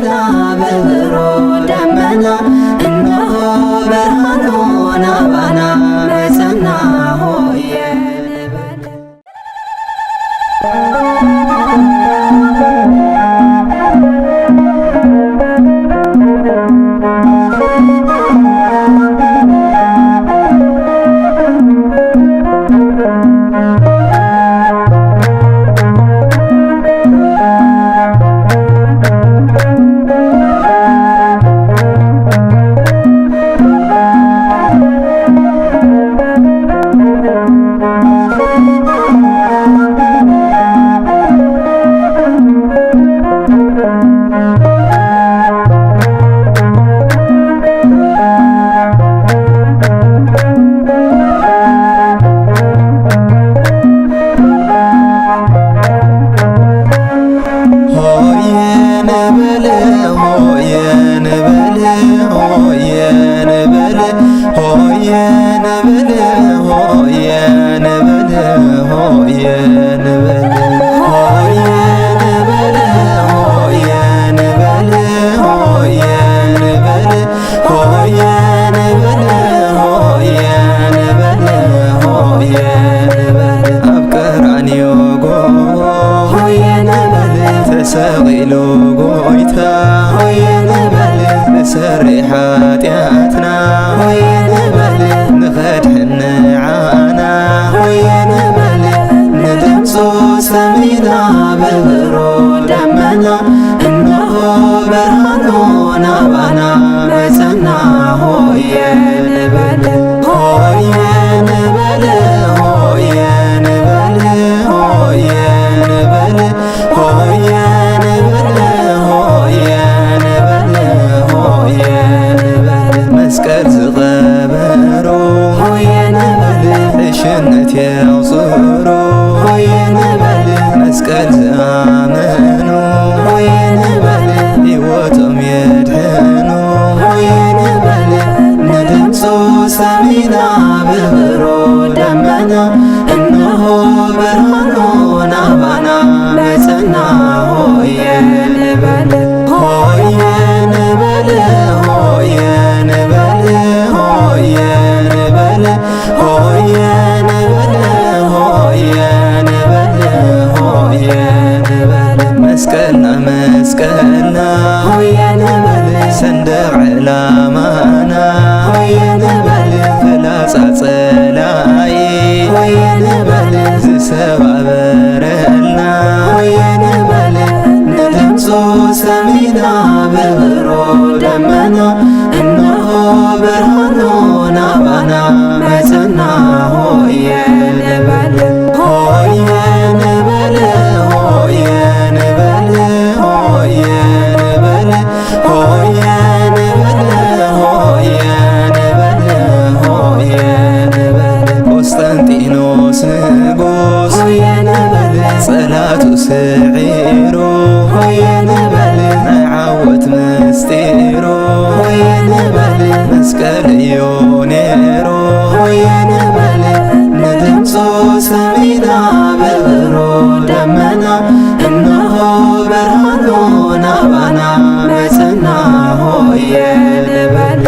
ሰሜና በብሩህ ደመና እነሆ ብርሃኑን አባና በጸና ሆየ ልበል ተሰቂሉ ጎይታ ሆየ ንበል ንሰሪ ኃጢአትና ሆየ ንበል ንኸድሕኒ ዓና ሆየ ንበል ንድምፁ ሰሚና በብሩህ ደመና እነሆ ብርሃኑን አባና በጸና ሆየ ንበል ሆየ ንበል ሆየ ንበል ሆየ ንበል ሆየ መስቀል ዝቐበሮ ሆየ ንበል እሽነት የውፅሮ ሆየ ንበል መስቀል ዝኣመኑ ሆየ ንበል ሕይወቶም የድሕኑ ሆየ ንበል ንድምፁ ሰሚና በብሩህ ደመና እነሆ ብርሃኑን አባና በጸና ሆየ ንበል ሆየ ንበል ሆየ ንበል ሆየ ንበል ሆየ ንበል ሆየ ንበል ሆየ ንበል መስቀልና መስቀልና ሆየ ንበል ሰንደቕ ዕላማና ሆየ ንበል ፍላጻ ጸላኢ ሆየ ንበል ዝሰባበረልና ሆየ ንበል ንድምፁ ሰሚና በብሩህ ደመና እነሆ ብርሃኑን አባና በጸና ሆየ ንበል ሆየ ንበል ሆየ ንበል ሆየ ንበል ሆየ ንበል ሆየ ንበል ሆየ ንበል ቆስጠንጢኖስ ንጉስ ሆየ ንበል ጸላቱ ስዒሩ ሆየ ንበል ናይ ዓወት ምስጢሩ ሆየ ንበል መስቀል እዩ ነይሩ ሆየ ንበል ንድምፁ ሰሚና በብሩህ ደመና እነሆ ብርሃኑን አባና በጸና ሆየ ንበል